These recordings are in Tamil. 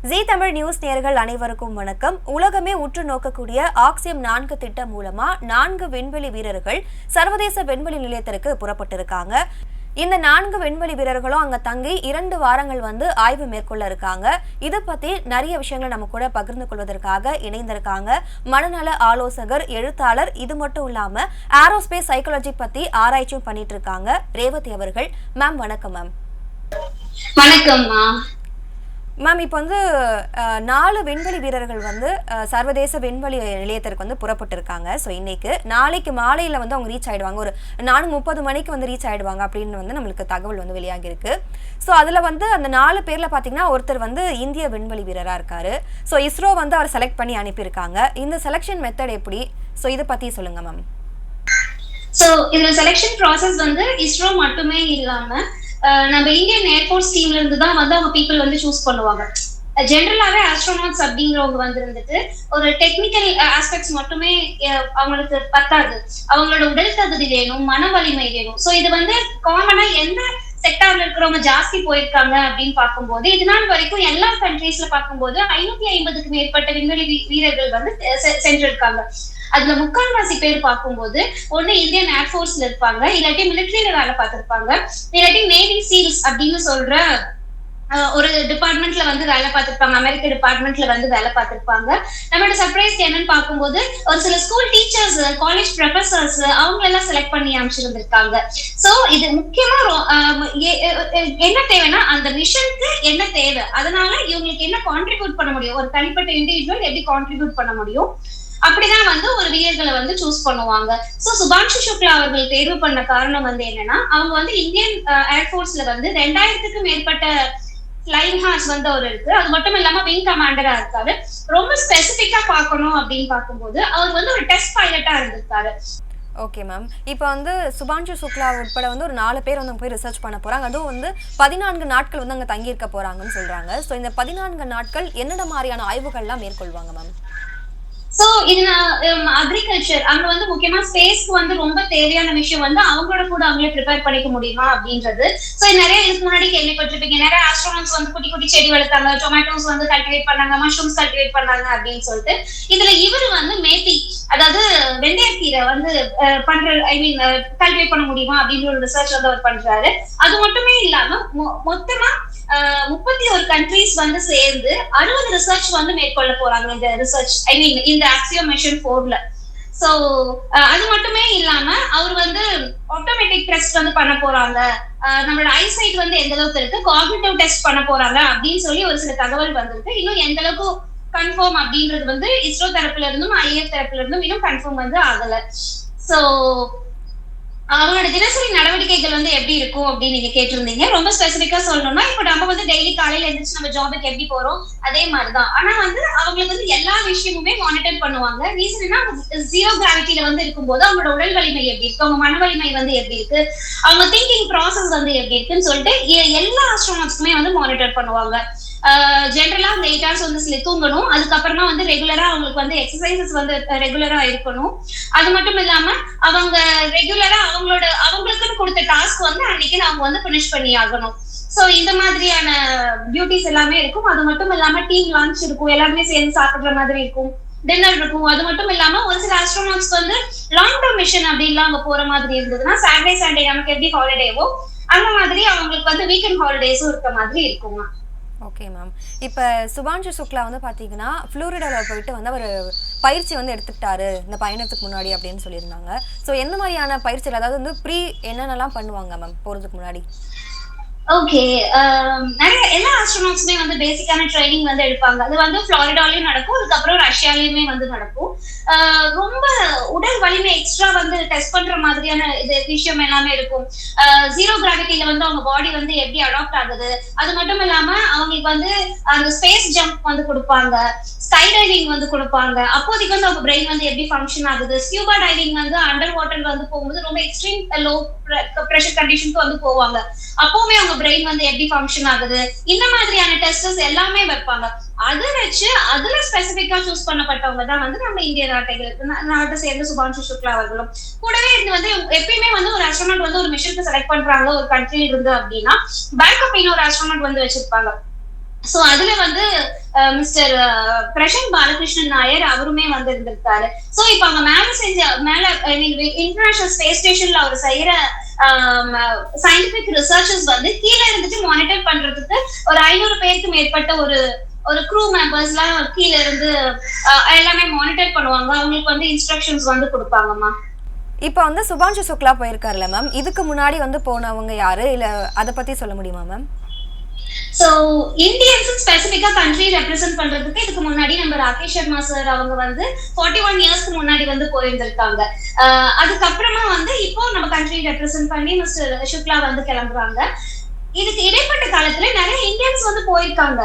ஜீ தமிழ் நியூஸ் நேயர்கள் அனைவருக்கும் வணக்கம். உலகமே உற்று நோக்கக்கூடிய ஆக்சியம் 4 திட்டம் மூலமா 4 விண்வெளி வீரர்கள் சர்வதேச விண்வெளி நிலையத்திற்கு புறப்பட்டிருக்காங்க. இந்த 4 விண்வெளி வீரர்களும் அங்க தங்கி 2 வாரங்கள் ஆய்வு மேற்கொள்ள இருக்காங்க. இதை பத்தி நிறைய விஷயங்களை நம்ம கூட பகிர்ந்து கொள்வதற்காக இணைந்திருக்காங்க மனநல ஆலோசகர், எழுத்தாளர். இது மட்டும் இல்லாம ஏரோஸ்பேஸ் சைக்காலஜி பத்தி ஆராய்ச்சியும் பண்ணிட்டு இருக்காங்க ரேவதி அவர்கள். மேம் வணக்கம். வணக்கம் மேம், இப்போ 4 விண்வெளி வீரர்கள் சர்வதேச விண்வெளி நிலையத்திற்கு புறப்பட்டிருக்காங்க. ஸோ இன்னைக்கு நாளைக்கு மாலையில் அவங்க ரீச் ஆயிடுவாங்க. ஒரு 4:30 மணிக்கு ரீச் ஆயிடுவாங்க அப்படின்னு நம்மளுக்கு தகவல் வெளியாகி இருக்கு. ஸோ அதில் அந்த 4 பேரில் பார்த்தீங்கன்னா ஒருத்தர் இந்திய விண்வெளி வீரராக இருக்காரு. ஸோ இஸ்ரோ அவர் செலக்ட் பண்ணி அனுப்பியிருக்காங்க. இந்த செலெக்ஷன் மெத்தட் எப்படி? ஸோ இதை பற்றி சொல்லுங்க மேம். ஸோ இதுல செலெக்ஷன் ப்ராசஸ் இஸ்ரோ மட்டுமே இல்லாம நம்ம இந்தியன் ஏர்போர்ட்ஸ் டீம்ல இருந்து தான் அவங்க பீப்புள் சூஸ் பண்ணுவாங்க. ஜென்ரலாவே ஆஸ்ட்ரோநாட்ஸ் அப்படிங்கிறவங்க இருந்துட்டு ஒரு டெக்னிக்கல் ஆஸ்பெக்ட்ஸ் மட்டுமே அவங்களுக்கு பத்தாது. அவங்களோட உடல் தகுதி வேணும், மன வலிமை வேணும். ஸோ இது காமனா எந்த செக்டார்ல இருக்கிறவங்க ஜாஸ்தி போயிருக்காங்க அப்படின்னு பார்க்கும்போது, இது நாள் வரைக்கும் எல்லா கண்ட்ரீஸ்ல பார்க்கும்போது 550க்கு மேற்பட்ட விண்வெளி வீரர்கள் சென்றிருக்காங்க. அதுல முக்கால்வாசி பேர் பார்க்கும்போது ஒண்ணு இந்தியன் ஏர்போர்ஸ்ல இருப்பாங்க, இல்லாட்டி மிலிட்டரியில வேலை பார்த்திருப்பாங்க, இல்லாட்டி நேவி சீல்ஸ் அப்படின்னு சொல்ற ஒரு டிபார்ட்மெண்ட்ல வேலை பார்த்திருப்பாங்க, அமெரிக்க டிபார்ட்மெண்ட்ல வேலை பார்த்திருப்பாங்க. நம்மளோட சர்ப்ரைஸ் என்னன்னு பார்க்கும்போது ஒரு சில ஸ்கூல் டீச்சர்ஸ், காலேஜ் ப்ரொஃபசர்ஸ் அவங்க எல்லாம் செலக்ட் பண்ணி அமைச்சிருந்திருக்காங்க. சோ இது முக்கியமா என்ன தேவைன்னா அந்த மிஷனுக்கு என்ன தேவை, அதனால இவங்களுக்கு என்ன கான்ட்ரிபியூட் பண்ண முடியும், ஒரு தனிப்பட்ட இண்டிவிஜுவல் எப்படி கான்ட்ரிபியூட் பண்ண முடியும், அப்படிதான் ஒரு வீரர்களை சூஸ் பண்ணுவாங்க. சோ சுபான்ஷு சுக்லா அவர்கள் தேர்வு பண்ண காரணம் என்னன்னா, அவங்க இந்தியன் ஏர்போர்ஸ்ல 2000க்கு மேற்பட்ட ஃபிளைங் ஹார்ஸ் அவர் இருக்கு. அது மட்டும் இல்லாம விங் கமாண்டரா இருக்காரு. ரொம்ப ஸ்பெசிபிக்கா பார்க்கணும் அப்படின்னு பார்க்கும்போது அவர் ஒரு டெஸ்ட் பைலட்டா இருந்திருக்காரு. Okay ma'am. இப்போ சுபான்ஷு சுக்லா உட்பட ஒரு 4 பேர் போய் ரிசர்ச் பண்ண போறாங்க. அதுவும் 14 நாட்கள் அங்க தங்கி இருக்க போறாங்கன்னு சொல்றாங்க. ஸோ இந்த 14 நாட்கள் என்னென்ன மாதிரியான ஆய்வுகள்லாம் மேற்கொள்வாங்க மேம்? சோ இது அக்ரிகல்ச்சர் அங்க முக்கியமா ஸ்பேஸ்க்கு ரொம்ப தேவையான விஷயம் அவங்களோட கூட அவங்களே ப்ரிப்பேர் பண்ணிக்க முடியுமா அப்படின்றது. சோ நிறைய இதுக்கு முன்னாடி கேள்விப்பட்டிருப்பீங்க, நிறைய ஆஸ்ட்ரோனட்ஸ் குட்டி குட்டி செடி வளர்த்தாங்க, டொமேட்டோஸ் கல்டிவேட் பண்ணாங்க, மஷ்ரூம்ஸ் கல்டிவேட் பண்ணாங்க அப்படின்னு சொல்லிட்டு. இதுல இவரு மேத்தி, அதாவது வெந்தயக்கீரை பண்ற கல்டிவேட் பண்ண முடியுமா அப்படின்னு ஒரு ரிசர்ச் அவர் பண்றாரு. அது மட்டுமே இல்லாம மொத்தமா 31 கண்ட்ரீஸ் சேர்ந்து 60 ரிசர்ச் மேற்கொள்ள போறாங்க. இந்த ரிசர்ச் இந்த ஆக்சியோ மிஷன் 4ல. சோ அது மட்டுமே இல்லாம அவர் ஆட்டோமேட்டிக் டெஸ்ட் பண்ண போறாங்க, நம்மளோட ஐசைட் எந்த அளவுக்கு இருக்கு, காக்னிட்டிவ் டெஸ்ட் பண்ண போறாங்க அப்படின்னு சொல்லி ஒரு சில தகவல் வந்திருக்கு. இன்னும் எந்த அளவுக்கு கன்ஃபார்ம் அப்படின்றது இஸ்ரோ தரப்புல இருந்தும் ஐஎஃப் தரப்புல இருந்தும் இன்னும் கன்ஃபார்ம் ஆகல. சோ அவங்களோட தினசரி நடவடிக்கைகள் எப்படி இருக்கும் அப்படின்னு நீங்க கேட்டிருந்தீங்க. ரொம்ப ஸ்பெசிபிக்கா சொல்லணும்னா, இப்ப நம்ம டெய்லி காலையில எழுந்திரிச்சு நம்ம ஜாபுக்கு எப்படி போறோம் அதே மாதிரிதான். ஆனா அவங்களுக்கு எல்லா விஷயமுமே மானிட்டர் பண்ணுவாங்க. ரீசன்னா ஜீரோ கிராவிட்டில இருக்கும்போது அவங்களோட உடல் வலிமை எப்படி இருக்கு, அவங்க மன வலிமை எப்படி இருக்கு, அவங்க திங்கிங் ப்ராசஸ் எப்படி இருக்குன்னு சொல்லிட்டு எல்லா ஆஸ்ட்ரோனாட்ஸ்க்குமே மானிட்டர் பண்ணுவாங்க. ஜென்ரலா அந்த 8 hours தூங்கணும். அதுக்கப்புறமா ரெகுலரா அவங்களுக்கு எக்ஸசைசஸ் ரெகுலரா இருக்கணும். அது மட்டும் இல்லாம அவங்க ரெகுலரா அவங்களுக்குன்னு கொடுத்த டாஸ்க் அன்னைக்கு அவங்க பினிஷ் பண்ணி ஆகணும். சோ இந்த மாதிரியான டியூட்டிஸ் எல்லாமே இருக்கும். அது மட்டும் இல்லாம டீம் லஞ்ச் இருக்கும், எல்லாருமே சேர்ந்து சாப்பிடுற மாதிரி இருக்கும், டின்னர் இருக்கும். அது மட்டும் இல்லாம ஒரு சில ஆஸ்ட்ரோனாட்ஸ் லாங் டர்ம் மிஷன் அப்படின்லாம் அங்க போற மாதிரி இருந்ததுன்னா சாட்டர்டே சண்டே நமக்கு எப்படி ஹாலிடேவோ அந்த மாதிரி அவங்களுக்கு வீக்கெண்ட் ஹாலிடேஸும் இருக்க மாதிரி இருக்குங்க. Okay ma'am. இப்போ சுபான்ஷு சுக்லா பார்த்தீங்கன்னா ஃப்ளோரிடாவில் போயிட்டு அவர் பயிற்சி எடுத்துக்கிட்டாரு இந்த பயணத்துக்கு முன்னாடி அப்படின்னு சொல்லியிருந்தாங்க. ஸோ எந்த மாதிரியான பயிற்சிகள், அதாவது ப்ரீ என்னென்னலாம் பண்ணுவாங்க மேம் போகிறதுக்கு முன்னாடி? ஓகே, நிறைய எல்லா ஆஸ்ட்ரோனாட்ஸுமே பேசிக்கான ட்ரைனிங் எடுப்பாங்க. அது ஃப்ளோரிடாலயும் நடக்கும், அதுக்கப்புறம் ரஷ்யாலயுமே நடக்கும். ரொம்ப உடல் வலிமை எக்ஸ்ட்ரா டெஸ்ட் பண்ற மாதிரியான இது விஷயம் எல்லாமே இருக்கும். ஜீரோ கிராவிட்டில அவங்க பாடி எப்படி அடாப்ட் ஆகுது, அது மட்டும் இல்லாம அவங்களுக்கு அந்த ஸ்பேஸ் ஜம்ப் கொடுப்பாங்க, ஸ்கை டைவிங் கொடுப்பாங்க. அப்போதைக்கு அவங்க பிரெயின் எப்படி ஃபங்க்ஷன் ஆகுது, ஸ்கியூபா டைவிங் அண்டர் வாட்டர்ல போகும்போது ரொம்ப எக்ஸ்ட்ரீம் லோ பிரஷர் கண்டிஷனுக்கு போவாங்க. அப்பவுமே அவங்க பிரெயின் எப்படி ஃபங்க்ஷன் ஆகுது, இந்த மாதிரியான டெஸ்டஸ் எல்லாமே வைப்பாங்க. அதை வச்சு அதுல ஸ்பெசிபிக்கா சூஸ் பண்ணப்பட்டவங்க தான் நம்ம இந்திய நாட்டை சேர்ந்த சுபான்ஷு சுக்லா அவர்களும். கூடவே இது எப்பயுமே ஒரு ஆஸ்ட்ரோனாட் ஒரு மிஷனுக்கு செலக்ட் பண்றாங்க ஒரு கண்ட்ரில இருந்து அப்படின்னா பேக்கப் இன்னொரு ஆஸ்ட்ரோனாட் வச்சிருப்பாங்க. சோ அதுல மிஸ்டர் பிரசாந்த் பாலகிருஷ்ணன் நாயர் அவருமே வந்து இருந்திருக்காரு. சோ இப்ப அவங்க மேல இன்டர்நேஷனல் ஸ்பேஸ் ஸ்டேஷன்ல அவர் செய்யற சயின்டிபிக் ரிசர்ச்சஸ் வந்து கீழே இருந்துட்டு மானிட்டர் பண்றதுக்கு ஒரு 500 பேருக்கு மேற்பட்ட ஒரு க்ரூ மெம்பர்ஸ் எல்லாம் கீழே இருந்து எல்லாமே மானிட்டர் பண்ணுவாங்க. அவங்களுக்கு வந்து இன்ஸ்ட்ரக்ஷன்ஸ் வந்து கொடுப்பாங்கம்மா. இப்போ வந்து சுபான்ஷு சுக்லா போயிருக்காருல்ல மேம், இதுக்கு முன்னாடி வந்து போனவங்க யாரு, இல்ல அதை பத்தி சொல்ல முடியுமா மேம்? சோ இந்தியன்ஸ் ஸ்பெசிபிக்கா கண்ட்ரி ரெப்ரசென்ட் பண்றதுக்கு இதுக்கு முன்னாடி நம்ம ராகேஷ் சர்மா சார் அவங்க வந்து 41 இயர்ஸ்க்கு முன்னாடி வந்து போயிருந்திருக்காங்க. அதுக்கப்புறமா வந்து இப்போ நம்ம கண்ட்ரி ரெப்ரசென்ட் பண்ணி மிஸ்டர் சுக்லா வந்து கிளம்புறாங்க. இதுக்கு இடைப்பட்ட காலத்துல நிறைய இந்தியன்ஸ் வந்து போயிருக்காங்க.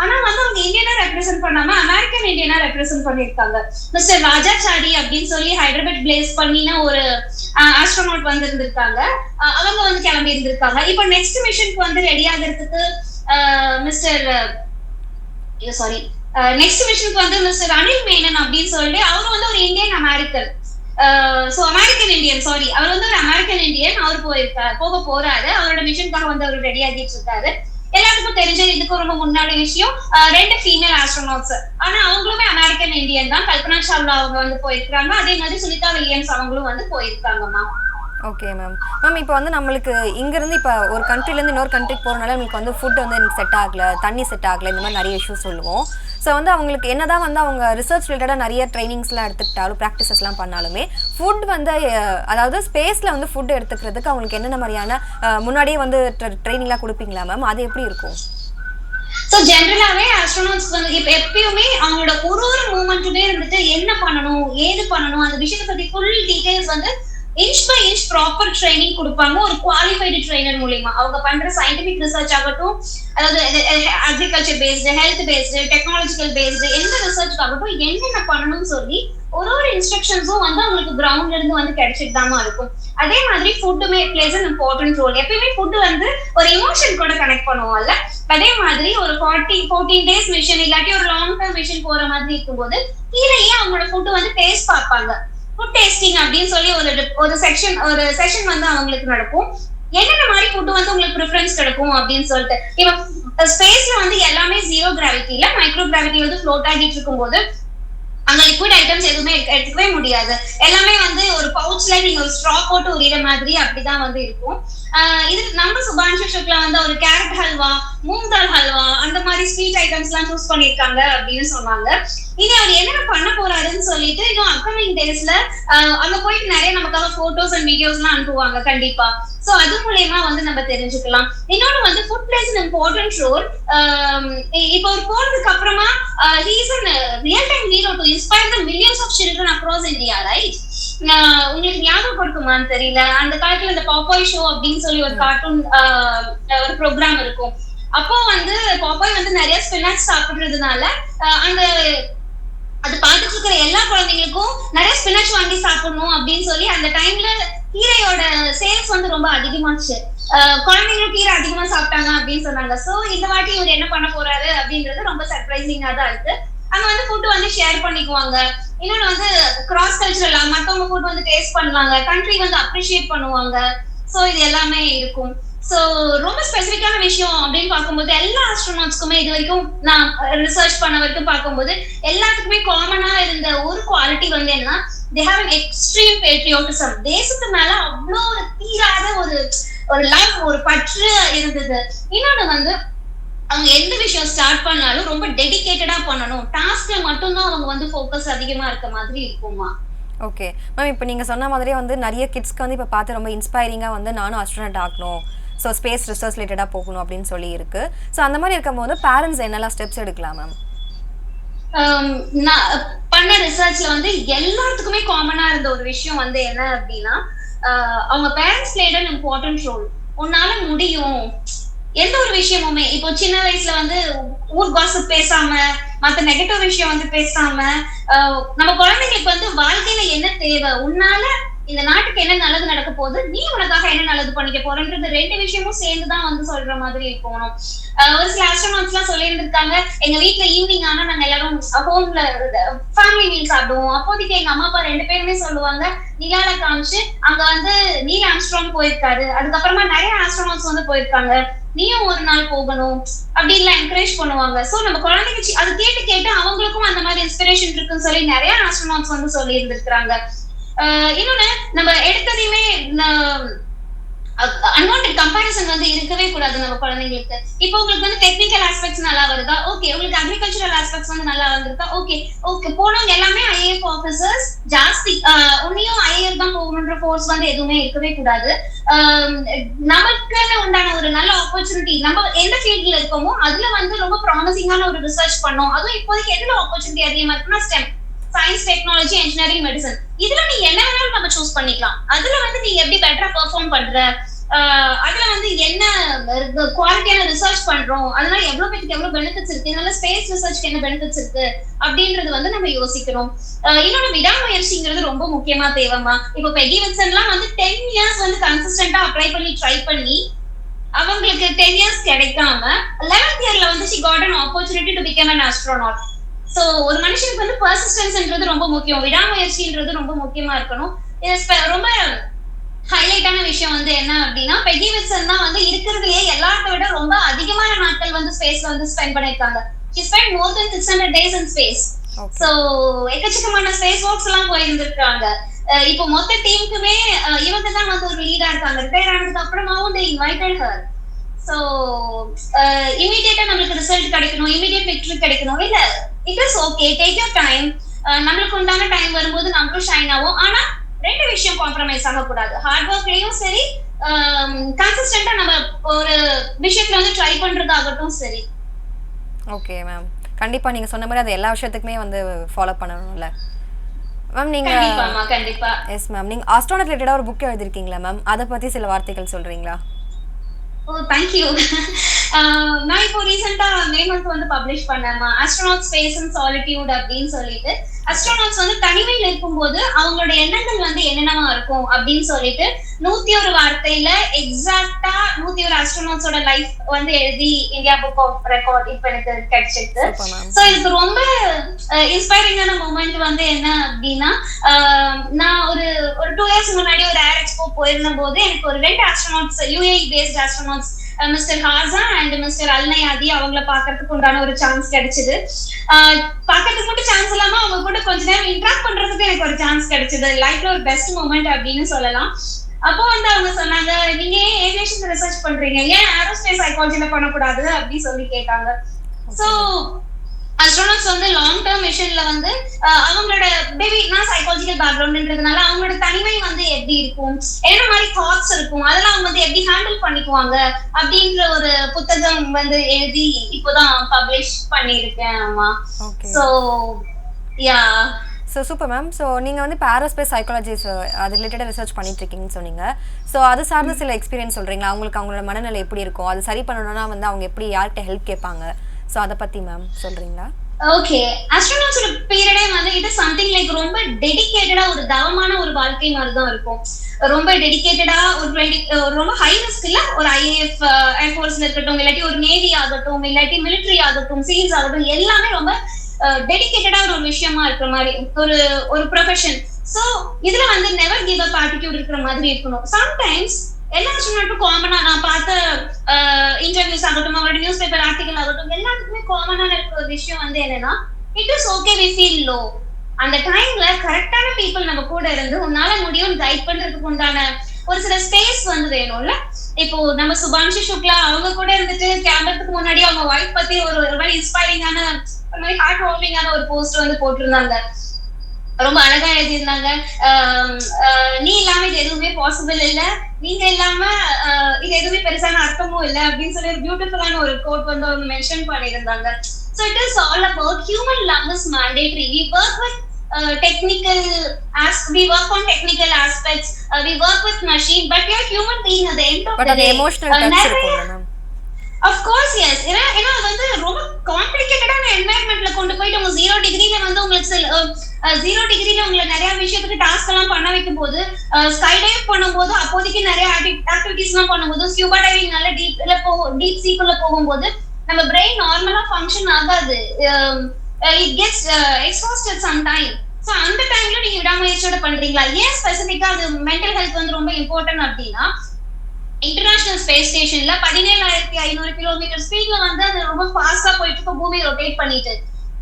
ஆனா வந்து அவங்க இந்தியனா ரெப்ரசென்ட் பண்ணாம அமெரிக்கன் இந்தியனா ரெப்ரசென்ட் பண்ணிருக்காங்க. மிஸ்டர் ராஜாச்சாரி அப்படின்னு சொல்லி ஹைதராபாத் பிளேஸ் பண்ணின ஒரு ஆஸ்ட்ரோநாட் வந்து இருந்திருக்காங்க. அவங்க வந்து கிளம்பி இருந்திருக்காங்க. இப்போ நெக்ஸ்ட் மிஷனுக்கு வந்து ரெடி ஆகிறதுக்கு நெக்ஸ்ட் மிஷனுக்கு வந்து மிஸ்டர் அனில் மேனன் அப்படின்னு சொல்லிட்டு அவரு வந்து ஒரு இந்தியன் அமெரிக்கன் அமெரிக்கன் இந்தியன் அவர் வந்து ஒரு அமெரிக்கன் இந்தியன். அவர் போக போறாரு. அவரோட மிஷனுக்காக வந்து அவர் ரெடி ஆகிட்டு இருக்காரு. எல்லாத்துக்கும் தெரிஞ்ச இதுக்கு ரொம்ப முன்னாடி விஷயம் 2 ஃபீமேல் ஆஸ்ட்ரோநாட்ஸ். ஆனா அவங்களுமே அமெரிக்கன் இந்தியன் தான். கல்பனா சாவ்லா அவங்க வந்து போயிருக்காங்க. அதே மாதிரி சுனிதா வில்லியம்ஸ் அவங்களும் வந்து போயிருக்காங்கம்மா. Okay ma'am. மேம் இப்போ வந்து நம்மளுக்கு இங்கேருந்து இப்போ ஒரு கண்ட்ரிலேருந்து இன்னொரு கண்ட்ரிக்கு போகிறனால நம்மளுக்கு வந்து ஃபுட் வந்து எனக்கு செட் ஆகலை, தண்ணி செட் ஆகலை, இந்த மாதிரி நிறைய இஷ்யூஸ் சொல்லுவோம். ஸோ வந்து அவங்களுக்கு என்னதான் வந்து அவங்க ரிசர்ச் ரிலேட்டடாக நிறைய ட்ரைனிங்ஸ்லாம் எடுத்துக்கிட்டாலும் ப்ராக்டிசஸ்லாம் பண்ணாலுமே ஃபுட் வந்து அதாவது ஸ்பேஸில் வந்து ஃபுட் எடுத்துக்கிறதுக்கு அவங்களுக்கு என்னென்ன மாதிரியான முன்னாடியே வந்து ட்ரைனிங்லாம் கொடுப்பீங்களா மேம்? அது எப்படி இருக்கும்? சோ ஜெனரலாவே ஆஸ்ட்ரோநாட்ஸ் வந்து இப்ப எப்பயுமே அவங்களோட ஒரு மூமெண்ட்டுமே இருந்துட்டு என்ன பண்ணணும், ஏது பண்ணணும், அந்த விஷயத்தை பத்தி ஃபுல் டீடைல்ஸ் வந்து inch by inch proper training கொடுப்பாங்க ஒரு குவாலிஃபைடு ட்ரெயினர் மூலமா. அவங்க பண்ற சயின்டிபிக் ரிசர்ச் ஆகட்டும், அதாவது agriculture based, health based, technological based, எந்த ரிசர்ச் ஆகட்டும் என்னென்ன பண்ணணும்னு சொல்லி ஒரு இன்ஸ்ட்ரக்ஷன்ஸும் வந்து அவங்களுக்கு கிரவுண்ட்ல இருந்து வந்து கிடைச்சிட்டு தான் இருக்கும். அதே மாதிரி ஃபுட்டுமே பிளேஸ் அன் இம்பார்ட்டன்ட் ரோல். எப்பயுமே ஃபுட் வந்து ஒரு இமோஷன் கூட கனெக்ட் பண்ணுவோம்ல, அதே மாதிரி ஒரு 14 டேஸ் மிஷன் இல்லாட்டி ஒரு லாங் டர்ம் மிஷன் போற மாதிரி இருக்கும்போது கீழேயே அவங்களோட ஃபுட் வந்து டேஸ்ட் பார்ப்பாங்க. ஃபுட் டேஸ்டிங் அப்படின்னு சொல்லி ஒரு செஷன் வந்து அவங்களுக்கு நடக்கும். என்னென்ன மாதிரி ஃபுட் வந்து உங்களுக்கு ப்ரிஃபரன்ஸ் கிடைக்கும் அப்படின்னு சொல்லிட்டு. இப்ப ஸ்பேஸ்ல வந்து எல்லாமே 0 கிராவிட்டில மைக்ரோ கிராவிட்டி வந்து ஃப்ளோட் ஆகிட்டு இருக்கும்போது அங்க லிக்விட் ஐட்டம்ஸ் எதுவுமே எடுக்கவே முடியாது. எல்லாமே வந்து ஒரு பவுச்ல நீங்க ஒரு ஸ்ட்ரா போட்டு உரியிற மாதிரி அப்படிதான் வந்து இருக்கும். இது நம்ம சுபான்ஷு சுக்லா வந்து ஒரு கேரட் ஹல்வா, மூங் தால் ஹல்வா, அந்த மாதிரி ஸ்வீட் ஐட்டம்ஸ் எல்லாம் சூஸ் பண்ணிருக்காங்க அப்படின்னு சொன்னாங்க. இனி அவர் என்னென்ன பண்ண போறாருன்னு சொல்லிட்டு இன்னும் அப்கமிங் டேஸ்ல அங்க போயிட்டு நிறைய நமக்காக போட்டோஸ் அண்ட் வீடியோஸ் எல்லாம் அனுப்புவாங்க கண்டிப்பா. சோ அது மூலமா வந்து நம்ம தெரிஞ்சுக்கலாம். இன்னொன்னு வந்து food place an important role. இப்போ ஒரு போறதுக்கு அப்புறமா he is a real time hero to inspire the millions of children across India, right? உங்களுக்கு ஞாபகம் இருக்குமான்னு தெரியல, அந்த காலத்துல இந்த பாப்பாய் ஷோ அப்படின்னு சொல்லி ஒரு கார்ட்டூன் ஒரு ப்ரோக்ராம் இருக்கும். அப்போ வந்து பாப்பாய் வந்து நிறைய ஸ்பினாச் சாப்பிடுறதுனால அந்த அது பார்த்துட்டு இருக்கிற எல்லா குழந்தைங்களுக்கும் நிறைய ஸ்பினாச் வாங்கி சாப்பிடணும் அப்படின்னு சொல்லி அந்த டைம்ல கீரையோட சேல்ஸ் வந்து ரொம்ப அதிகமாச்சு. குழந்தைங்களும் கீரை அதிகமா சாப்பிட்டாங்க அப்படின்னு சொன்னாங்க. சோ இந்த வாட்டி இவர் என்ன பண்ண போறாரு அப்படின்றது ரொம்ப சர்ப்ரைசிங்கா தான் இருக்கு. அங்க வந்து ஃபுட் வந்து ஷேர் பண்ணிக்குவாங்க. இன்னொன்னு வந்து கிராஸ் கல்ச்சரலா மத்தவங்க ஃபுட் வந்து டேஸ்ட் பண்ணுவாங்க, கண்ட்ரி வந்து அப்ரிஷியேட் பண்ணுவாங்க. சோ இது எல்லாமே இருக்கும். சோ ரொம்ப ஸ்பெசிபிக்கான விஷயம் அப்படின்னு பார்க்கும்போது எல்லா ஆஸ்ட்ரோநாட்ஸ்க்குமே இது வரைக்கும் நான் ரிசர்ச் பண்ண வரைக்கும் பார்க்கும்போது எல்லாத்துக்குமே காமனா இருந்த ஒரு குவாலிட்டி வந்து என்ன, they have an extreme patriotism. தேசத்து மேல அவ்வளோ ஒரு தீராத ஒரு லவ், ஒரு பற்று இருந்தது. இன்னொன்னு வந்து அவங்க எந்த விஷயம் ஸ்டார்ட் பண்ணாலும் ரொம்ப டெடிகேட்டடா பண்ணணும், டாஸ்க்ல மட்டும்தான் அவங்க வந்து ஃபோக்கஸ் அதிகமா இருக்க மாதிரி இருக்குமா. ஓகே மேம், இப்போ நீங்கள் சொன்ன மாதிரியே வந்து நிறைய கிட்ஸ்க்கு வந்து இப்போ பார்த்து ரொம்ப இன்ஸ்பைரிங்காக வந்து நானும் ஆஸ்ட்ரோனட் ஆகணும், ஸோ ஸ்பேஸ் ரிசர்ச் ரிலேட்டடாக போகணும் அப்படின்னு சொல்லி இருக்கு. ஸோ அந்த மாதிரி இருக்கும்போது பேரண்ட்ஸ் என்னெல்லாம் ஸ்டெப்ஸ் எடுக்கலாம் மேம்? நான் பண்ண ரிசர்ச்ல வந்து எல்லாத்துக்குமே காமனா இருந்த ஒரு விஷயம் வந்து என்ன அப்படின்னா, அவங்க parents played an important role. உன்னால முடியும் எந்த ஒரு விஷயமுமே. இப்போ சின்ன வயசுல வந்து ஊர் காசிப் பேசாம, மத்த நெகட்டிவ் விஷயம் வந்து பேசாம, நம்ம குழந்தைங்களுக்கு வந்து வாழ்க்கையில என்ன தேவை, உன்னால இந்த நாட்டுக்கு என்ன நல்லது நடக்க போகுது, நீ உனக்காக என்ன நல்லது பண்ணிக்க போறன்றது 2 விஷயமும் சேர்ந்துதான் வந்து சொல்ற மாதிரி இருக்கணும். ஒரு சில ஆஸ்ட்ரோநாட்ஸ் எல்லாம் சொல்லி இருந்திருக்காங்க, எங்க வீட்டுல ஈவினிங் ஆனா நாங்க எல்லாரும் ஹோம்ல ஃபேமிலி மீல் சாப்பிடுவோம். அப்போதைக்கு எங்க அம்மா அப்பா 2 பேருமே சொல்லுவாங்க, நிலால காமிச்சு அங்க வந்து நீல் ஆம்ஸ்ட்ராங் போயிருக்காரு, அதுக்கப்புறமா நிறைய ஆஸ்ட்ரோநாட்ஸ் வந்து போயிருக்காங்க, நீயும் ஒரு நாள் போகணும் அப்படி எல்லாம் என்கரேஜ் பண்ணுவாங்க. சோ நம்ம குழந்தைங்க அது கேட்டு கேட்டு அவங்களுக்கும் அந்த மாதிரி இன்ஸ்பிரேஷன் இருக்குன்னு சொல்லி நிறைய ஆஸ்ட்ரோநாட்ஸ் வந்து சொல்லி இருந்திருக்காங்க. இன்னொன்னு நம்ம எடுத்ததையுமே அன்வான்டட் கம்பேரிசன் வந்து இருக்கவே கூடாது நம்ம குழந்தைங்களுக்கு. இப்போ உங்களுக்கு வந்து டெக்னிக்கல் ஆஸ்பெக்ட்ஸ் நல்லா வருதா, ஓகே. உங்களுக்கு அக்ரிகல்ச்சரல் ஆஸ்பெக்ட்ஸ் வந்து நல்லா வந்திருக்கா, ஓகே. ஓகே, போனவங்க எல்லாமே ஐஏஎஃப் ஆபீசர்ஸ் ஜாஸ்தி. உன்னையும் ஐஏஎஃப் தான் போகணுன்ற ஃபோர்ஸ் வந்து எதுவுமே இருக்கவே கூடாது. நமக்கு உண்டான ஒரு நல்ல ஆப்பர்ச்சுனிட்டி, நம்ம எந்த ஃபீல்ட்ல இருக்கோமோ அதுல வந்து ரொம்ப ப்ராமிசிங்கான ஒரு ரிசர்ச் பண்ணோம். அதுவும் இப்போதைக்கு எதுல ஆப்பர்ச்சுனிட்டி அதிகமா இருக்குன்னா stem, science, technology, engineering, medicine. இதுல நீ என்ன வேணாலும் நம்ம சூஸ் பண்ணிக்கலாம். அதுல வந்து நீ எப்படி பெட்டரா பெர்ஃபார்ம் பண்ற, அதுல வந்து என்ன குவாலிட்டியான ரிசர்ச் பண்றோம், அதனால எவ்வளவு பேருக்கு எவ்வளவு பெனிஃபிட்ஸ் இருக்கு, இதனால ஸ்பேஸ் ரிசர்ச்க்கு என்ன பெனிஃபிட்ஸ் இருக்கு அப்படின்றது வந்து நம்ம யோசிக்கிறோம். இன்னொரு விடாமுயற்சிங்கிறது ரொம்ப முக்கியமா தேவைமா. இப்போ பெகி வில்சன்லாம் வந்து 10 இயர்ஸ் வந்து கன்சிஸ்டன்டா அப்ளை பண்ணி ட்ரை பண்ணி அவங்களுக்கு 10 இயர்ஸ் கிடைக்காம 11th இயர்ல வந்து she got an opportunity to become an astronaut. So ஒரு மனுஷனுக்கு வந்து பர்சிஸ்டன்ஸ்ன்றது ரொம்ப முக்கியம், விடாமுயற்சின்றது ரொம்ப முக்கியமா இருக்கணும். ரொம்ப ஹைலைட்டான விஷயம் வந்து என்ன அப்படின்னா, பெகி வில்சன் தான் வந்து இருக்கிறதுலயே எல்லாத்த விட ரொம்ப அதிகமான நாட்கள் வந்து ஸ்பேஸ்ல வந்து ஸ்பெண்ட் பண்ணிருக்காங்க. she spent more than 600 days in space. So எக்கச்சக்கமான ஸ்பேஸ் வாக்ஸ் எல்லாம் போயிருந்திருக்காங்க. இப்போ மொத்த டீமுக்குமே இவங்க தான் வந்து ஒரு லீடா இருக்காங்க. ரிட்டையர் ஆனதுக்கு அப்புறமாவும் they invited her. சோ இமிடியேட்டா நம்மளுக்கு ரிசல்ட் கிடைக்கணும், இமிடியேட் விக்டரி கிடைக்கணும் இல்ல, it is okay, take your time. நம்மளுக்கு உண்டான டைம் வரும்போது நம்மளும் ஷைன் ஆகும். ஆனா ரெண்டு விஷயம் காம்ப்ரமைஸ் ஆகக்கூடாது. ஹார்ட் ஒர்க்லயும் சரி, கன்சிஸ்டன்டா நம்ம ஒரு விஷயத்துல வந்து ட்ரை பண்றதாகட்டும் சரி. ஓகே மேம், கண்டிப்பா நீங்க சொன்ன மாதிரி அது எல்லா விஷயத்துக்குமே வந்து ஃபாலோ பண்ணணும்ல மேம். நீங்க கண்டிப்பா. எஸ் மேம், நீங்க ஆஸ்ட்ரோனாட் ரிலேட்டடா ஒரு புக் எழுதிருக்கீங்களா மேம், அதை பத்தி சில வார்த்தைகள் சொல்றீங்களா? ஓ, தேங்க் யூ. நான் இப்போ ரீசெண்டா மே மந்த் வந்து பப்ளிஷ் பண்ணேன், ஆஸ்ட்ரோநாட் ஸ்பேஸ் அண்ட் சாலிட்யூட் அப்படின்னு சொல்லிட்டு. ஆஸ்ட்ரோநாட்ஸ் வந்து தனிமையில் இருக்கும்போது அவங்களோட எண்ணங்கள் வந்து என்னென்னவா இருக்கும் அப்படின்னு சொல்லிட்டு 101 வார்த்தையில எக்ஸாக்டா 101 ஆஸ்ட்ரோநாட்ஸோட லைஃப் வந்து எழுதி இந்தியா புக் ஆஃப் ரெக்கார்ட் இப்ப எனக்கு கிடைச்சிருக்கு. சோ இதுக்கு ரொம்ப இன்ஸ்பைரிங்கான மூமெண்ட் வந்து என்ன அப்படின்னா, நான் ஒரு 2 இயர்ஸ் முன்னாடி ஒரு ஏர் எக்ஸ்போ போயிருந்த போது எனக்கு ஒரு 2 astronauts, UAE based astronauts, mister Hazza and mister Alneyadi, அவங்கள பாக்குறதுக்கு உண்டான ஒரு சான்ஸ் கிடைச்சது. பாக்கிறதுக்கு மட்டும் சான்ஸ் இல்லாம அவங்க கூட கொஞ்ச நேரம் இன்டராக்ட் பண்றதுக்கு எனக்கு ஒரு சான்ஸ் கிடைச்சது. லைஃப்ல ஒரு பெஸ்ட் மூமெண்ட் அப்படின்னு சொல்லலாம். அப்போ வந்து அவங்க சொன்னாங்க, நீங்க ஏன் ஏவியேஷன் ரிசர்ச் பண்றீங்க, ஏன் ஏரோஸ்பேஸ் சைக்காலஜில பண்ணக்கூடாது அப்படின்னு சொல்லி கேட்டாங்க. சோ ஆஸ்ட்ரோநாட்ஸ் வந்து லாங் டேர்ம் மிஷன்ல வந்து அவங்களோட பேபி நான் சைக்காலஜிக்கல் பேக்ரவுண்ட்ன்றதுனால அவங்களோட தனிமை வந்து எப்படி இருக்கும், என்ன மாதிரி தாட்ஸ் இருக்கும், அதெல்லாம் அவங்க வந்து எப்படி ஹேண்டில் பண்ணிக்குவாங்க அப்படின்ற ஒரு புத்தகம் வந்து எழுதி இப்போதான் பப்ளிஷ் பண்ணியிருக்கேன். ஆமா. So yeah. So super ma'am. So நீங்கள் வந்து இப்போ ஏரோஸ்பேஸ் சைக்காலஜிஸ் அது ரிலேட்டடாக ரிசர்ச் பண்ணிட்டு இருக்கீங்கன்னு சொன்னீங்க. ஸோ அது சார்ந்த சில எக்ஸ்பீரியன்ஸ் சொல்கிறீங்களா? அவங்களோட மனநிலை எப்படி இருக்கும், அது சரி பண்ணணும்னா வந்து அவங்க எப்படி யார்கிட்ட ஹெல்ப் கேட்பாங்க, ஸோ அதை பற்றி மேம் சொல்கிறீங்களா? ஓகே, ஆஸ்ட்ரோநாட்ஸோட பீரியடே வந்து இது சம்திங் லைக் ரொம்ப டெடிகேட்டடா ஒரு தவமான ஒரு வாழ்க்கை மாதிரி தான் இருக்கும். ரொம்ப டெடிகேட்டடா ஒரு ரொம்ப ஹை ரிஸ்க் இல்ல, ஒரு ஐஏஎஃப் ஏர்ஃபோர்ஸ்ல இருக்கட்டும், இல்லாட்டி ஒரு நேவி ஆகட்டும், இல்லாட்டி மிலிட்டரி ஆகட்டும், சீல்ஸ் ஆகட்டும், எல்லாமே ரொம்ப டெடிகேட்டடா ஒரு விஷயமா இருக்கிற மாதிரி ஒரு ப்ரொஃபஷன். சோ இதுல வந்து நெவர் கிவ் அப் ஆட்டிடியூட் இருக்கிற மாதிரி இருக்கணும். சம்டைம்ஸ் எல்லா ஆஸ்ட்ரோநாட்டும் காமனா நான் பார்த்த இன்டர்வியூஸ் ஆகட்டும், அவரோட நியூஸ் பேப்பர் ஆர்டிகல் ஆகட்டும், எல்லாத்துக்குமே காமனா இருக்கிற ஒரு விஷயம் வந்து என்னன்னா, it is okay we feel low. அந்த டைம்ல கரெக்டான பீப்புள் நம்ம கூட இருந்து உன்னால முடியும் கைட் பண்றதுக்கு உண்டான ஒரு சில ஸ்பேஸ் வந்து வேணும்ல. இப்போ நம்ம சுபான்ஷி சுக்லா அவங்க கூட இருந்துட்டு கேமராக்கு முன்னாடி அவங்க வைஃப் பத்தி ஒரு மாதிரி இன்ஸ்பைரிங்கான ஒரு மாதிரி ஹார்ட் வார்மிங்கான ஒரு போஸ்ட் வந்து போட்டிருந்தாங்க. ரொம்ப அழகா எழுதியிருந்தாங்க, நீ இல்லாம இது எதுவுமே பாசிபிள் இல்ல, நீங்க இல்லாம இது எதுவுமே பெருசான அர்த்தமும் இல்ல அப்படின்னு சொல்லி ஒரு பியூட்டிஃபுல்லான ஒரு கோட் வந்து அவங்க மென்ஷன் பண்ணியிருந்தாங்க. So it is all about human love is mandatory. We work with we work on technical aspects, we work with machine, but we are human being at the end of the day. Emotional touch இருக்கும்ல மேம். Of course, yes. ஏன்னா வந்து ரொம்ப காம்ப்ளிகேட்டடான என்வாயர்மெண்ட்ல கொண்டு போயிட்டு உங்க 0 டிகிரில வந்து உங்களுக்கு 0 டிகிரில உங்களை நிறைய விஷயத்துக்கு டாஸ்க் எல்லாம் பண்ண வைக்கும் போது, ஸ்கை டைவ் பண்ணும்போது அப்போதைக்கு நிறைய ஆக்டிவிட்டிஸ் எல்லாம் பண்ணும்போது, ஸ்கூபா டைவிங்னால டீப் சீக்குள்ள போகும்போது நம்ம பிரெயின் நார்மலா ஃபங்க்ஷன் ஆகாது. It gets exhausted some time. So அந்த டைம்ல நீங்க விடாமுயற்சியோட பண்றீங்களா? ஏன் ஸ்பெசிபிக்கா அது மென்டல் ஹெல்த் வந்து ரொம்ப இம்பார்ட்டன்ட் அப்படின்னா, இன்டர்நேஷனல் ஸ்பேஸ் ஸ்டேஷன்ல 17,500 கிலோமீட்டர் ஸ்பீட்ல வந்து அது ரொம்ப ஃபாஸ்டா போயிட்டு இருக்க, பூமி ரொட்டேட் பண்ணிட்டு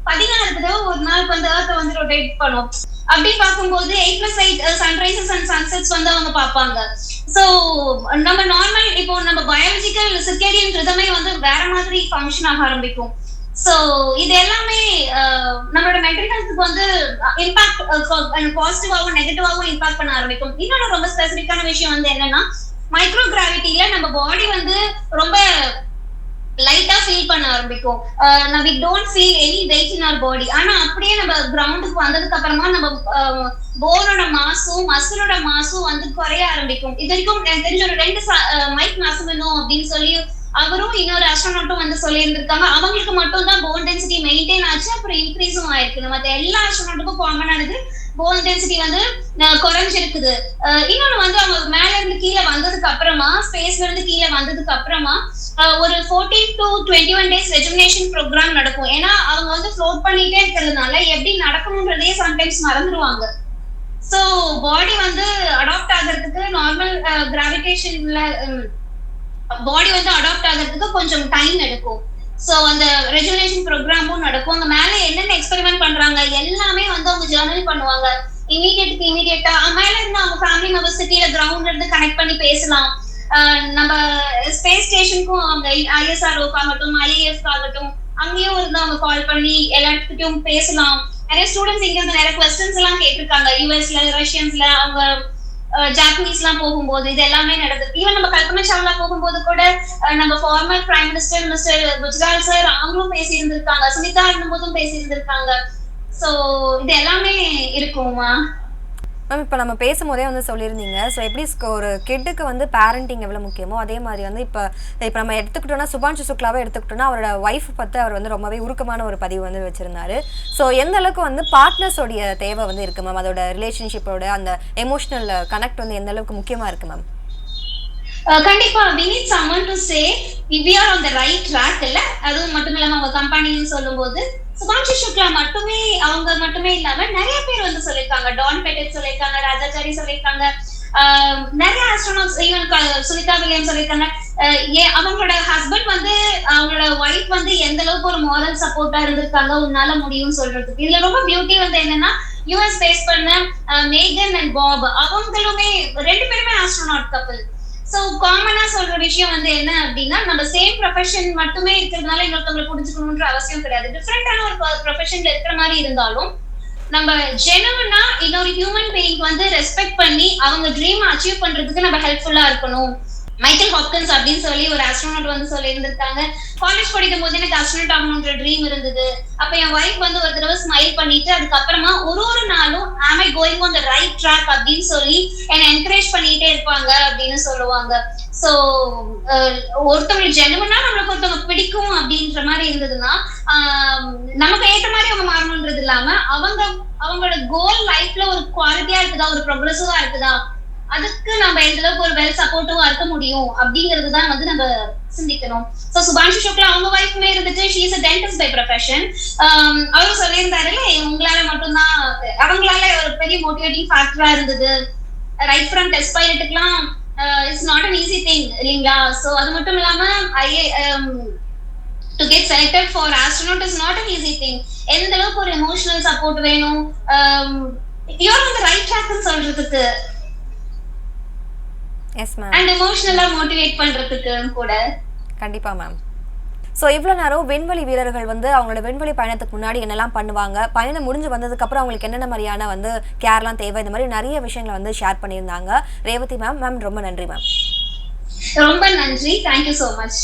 16 தடவை ஒரு நாளுக்கு வந்து எர்த் வந்து ரொட்டேட் பண்ணும். அப்படி பார்க்கும்போது 8+8 சன்ரைசஸ் அண்ட் சன்செட்ஸ் வந்து அவங்க பார்ப்பாங்க. சோ நம்ம நார்மல் இப்போ நம்ம பயாலஜிக்கல் சிர்கேடியன் ரிதமே வந்து வேற மாதிரி ஃபங்க்ஷன் ஆக ஆரம்பிக்கும். சோ இது எல்லாமே நம்மளோட மென்டல் ஹெல்த்துக்கு வந்து இம்பாக்ட் பாசிட்டிவாவும் நெகட்டிவாவும் இம்பாக்ட் பண்ண ஆரம்பிக்கும். இன்னொரு ரொம்ப ஸ்பெசிபிக்கான விஷயம் வந்து என்னன்னா, மைக்ரோ கிராவிட்டில நம்ம பாடி வந்து ரொம்ப லைட்டா ஃபீல் பண்ண ஆரம்பிக்கும். we don't feel any weight in our body. ஆனா அப்படியே நம்ம கிரவுண்டுக்கு வந்ததுக்கு அப்புறமா நம்ம போனோட மாசும் மசிலோட மாசும் வந்து குறைய ஆரம்பிக்கும். இது வரைக்கும் எனக்கு தெரிஞ்ச ஒரு 2 மைக் மாசுமனோ அப்படின்னு சொல்லி அவரும் இன்னொரு ஆஸ்ட்ரோநாட்டும் வந்து சொல்லி இருந்திருக்காங்க. அவங்களுக்கு மட்டும் தான் போன் டென்சிட்டி மெயின்டைன் ஆச்சு, அப்புறம் இன்க்ரீஸும் ஆயிருக்கு. மத்த எல்லா ஆஸ்ட்ரோநாட்டுக்கும் காமனானது போன் டென்சிட்டி வந்து குறைஞ்சிருக்குது. இன்னொன்னு வந்து அவங்க மேல இருந்து கீழே வந்ததுக்கு அப்புறமா, ஸ்பேஸ்ல இருந்து கீழே வந்ததுக்கு அப்புறமா ஒரு 14 to 21 days ரெஜுமினேஷன் ப்ரோக்ராம் நடக்கும். ஏன்னா அவங்க வந்து ஃப்ளோட் பண்ணிட்டே இருக்கிறதுனால எப்படி நடக்கணும்ன்றதே சம்டைம்ஸ் மறந்துடுவாங்க. சோ பாடி வந்து அடாப்ட் ஆகிறதுக்கு நார்மல் கிராவிடேஷன்ல பாடி வந்து அடாப்ட் ஆகிறதுக்கு கொஞ்சம் டைம் எடுக்கும். சோ அந்த ரெஜுமினேஷன் ப்ரோக்ராமும் நடக்கும். அங்க மேல என்னென்ன எக்ஸ்பெரிமெண்ட் பண்றாங்க எல்லாமே வந்து அவங்க ஜர்னல் பண்ணுவாங்க. இமீடியட்டா மேல இருந்து அவங்க ஃபேமிலி மெம்பர்ஸ் சிட்டில கிரவுண்ட்ல இருந்து கனெக்ட் பண்ணி பேசலாம். நம்ம ஸ்பேஸ் ஸ்டேஷனுக்கும் அவங்க ISROக்கு ஆகட்டும் IAF ஆகட்டும் அங்கேயும் இருந்து அவங்க கால் பண்ணி எல்லாத்துக்கிட்டையும் பேசலாம். நிறைய ஸ்டூடெண்ட்ஸ் இங்க இருந்து நிறைய கொஸ்டின்ஸ் எல்லாம் கேட்டிருக்காங்க. யூஎஸ்ல ரஷ்யன்ஸ்ல அவங்க ஜாப்பனீஸ் எல்லாம் போகும்போது இது எல்லாமே நடந்தது. ஈவன் நம்ம கல்பனா சாவ்லா போகும்போது கூட நம்ம former prime minister mister Gujral sir அவங்களும் பேசி இருந்திருக்காங்க, சுனிதா இருந்தபோதும் பேசி இருந்திருக்காங்க. சோ இது எல்லாமே இருக்குமா மேம்? இப்போ நம்ம பேசும்போதே வந்து சொல்லியிருந்தீங்க, ஸோ எப்படி ஒரு கிட்டுக்கு வந்து பேரண்டிங் எவ்வளோ முக்கியமோ அதே மாதிரி வந்து இப்போ நம்ம எடுத்துக்கிட்டோம்னா சுபான்ஷு சுக்லாவை எடுத்துக்கிட்டோம்னா அவரோட ஒய்ஃப் பற்றி அவர் வந்து ரொம்பவே உருக்கமான ஒரு பதிவு வந்து வச்சிருந்தாரு. ஸோ எந்த அளவுக்கு வந்து பார்ட்னர்ஸோடைய தேவை வந்து இருக்கு மேம், அதோட ரிலேஷன்ஷிப்போட அந்த எமோஷனல் கனெக்ட் வந்து எந்த அளவுக்கு முக்கியமாக இருக்கு மேம்? கண்டிப்பா we need someone to say we are on the right track. இல்ல அதுவும் மட்டும் இல்லாம அவங்க கம்பெனின்னு சொல்லும்போது சுபான்ஷு சுக்லா அவங்க மட்டுமே இல்லாம நிறைய பேர் வந்து சொல்லிருக்காங்க. டான் பெட்டட் சொல்லிருக்காங்க, ராஜாச்சாரி சொல்லிருக்காங்க, நிறைய ஆஸ்ட்ரோநாட்ஸ் ஈவன் சுனிதா வில்லியம்ஸ் சொல்லிருக்காங்க. அவங்களோட ஹஸ்பண்ட் வந்து அவங்களோட ஒய்ஃப் வந்து எந்த அளவுக்கு ஒரு மாரல் சப்போர்ட்டா இருந்திருக்காங்க உன்னால முடியும் சொல்றதுக்கு. இதுல ரொம்ப பியூட்டி வந்து என்னன்னா, யூஎஸ் பேஸ் பண்ண மேகன் அண்ட் பாப் அவங்களுமே 2 பேருமே ஆஸ்ட்ரோநாட் கப்பல். சோ காமனா சொல்ற விஷயம் வந்து என்ன அப்படின்னா, நம்ம சேம் ப்ரொஃபஷன் மட்டுமே இருக்கிறதுனால இன்னொருத்தவங்களை புரிஞ்சுக்கணும்ன்ற அவசியம் கிடையாது. டிஃப்ரெண்டான ஒரு ப்ரொஃபஷன்ல இருக்கிற மாதிரி இருந்தாலும் நம்ம ஜெனுவனா இன்னொரு ஹியூமன் பீயிங் வந்து ரெஸ்பெக்ட் பண்ணி அவங்க ட்ரீம் அச்சீவ் பண்றதுக்கு நம்ம ஹெல்ப்ஃபுல்லா இருக்கணும். மைக்கேல் ஹாப்கின்ஸ் அப்படின்னு சொல்லி ஒரு ஆஸ்ட்ரோநாட் வந்து சொல்லி இருந்திருக்காங்க, காலேஜ் படிக்கும் போது எனக்கு ஆஸ்ட்ரோநாட் ஆகணும்ன்ற ட்ரீம் இருந்தது. அப்ப என் ஒய்ஃப் வந்து ஒரு தடவை ஸ்மைல் பண்ணிட்டு அதுக்கப்புறமா ஒரு நாளும் am I going on the right track அப்படின்னு சொல்லி என்னை என்கரேஜ் பண்ணிட்டே இருப்பாங்க அப்படின்னு சொல்லுவாங்க. சோ ஒருத்தவங்க ஜெனுவனா நம்மளுக்கு ஒருத்தவங்க பிடிக்கும் அப்படின்ற மாதிரி இருந்ததுன்னா நமக்கு ஏற்ற மாதிரி அவங்க மாறணும்ன்றது இல்லாம அவங்களோட கோல் லைஃப்ல ஒரு குவாலிட்டியா இருக்குதா, ஒரு ப்ரோக்ரஸிவா இருக்குதா, அதுக்கு நம்ம எந்த அளவுக்கு ஒரு வெல் சப்போர்ட்டிவா இருக்க முடியும் அப்படிங்கிறது தான் வந்து நம்ம சிந்திக்கணும். சோ சுபான்ஷு சுக்லா அவங்க வைஃப்மே இருந்துட்டு she is a dentist by profession. அவரும் சொல்லியிருந்தாரு உங்களால மட்டும்தான் அவங்களால ஒரு பெரிய மோட்டிவேட்டிங் ஃபேக்டரா இருந்தது. ரைட் ஃப்ரம் டெஸ்ட் பைலட்டுக்குலாம் it's not an easy thing இல்லைங்களா? சோ அது மட்டும் இல்லாம to get selected for astronaut is not an easy thing. எந்த அளவுக்கு ஒரு எமோஷனல் சப்போர்ட் வேணும், you are on the right track ன்னு சொல்றதுக்கு எஸ் மேம், அண்ட் எமோஷனலா மோட்டிவேட் பண்றதுக்கு கூட. கண்டிப்பா மேம். ஸோ இவ்வளோ நேரம் விண்வெளி வீரர்கள் வந்து அவங்களோட விண்வெளி பயணத்துக்கு முன்னாடி என்னெல்லாம் பண்ணுவாங்க, பயணம் முடிஞ்சு வந்ததுக்கப்புறம் அவங்களுக்கு என்னென்ன மாதிரியான வந்து கேர்லாம் தேவை, இந்த மாதிரி நிறைய விஷயங்களை வந்து ஷேர் பண்ணியிருந்தாங்க ரேவதி மேம். மேம் ரொம்ப நன்றி மேம். ரொம்ப நன்றி, தேங்க்யூ ஸோ மச்.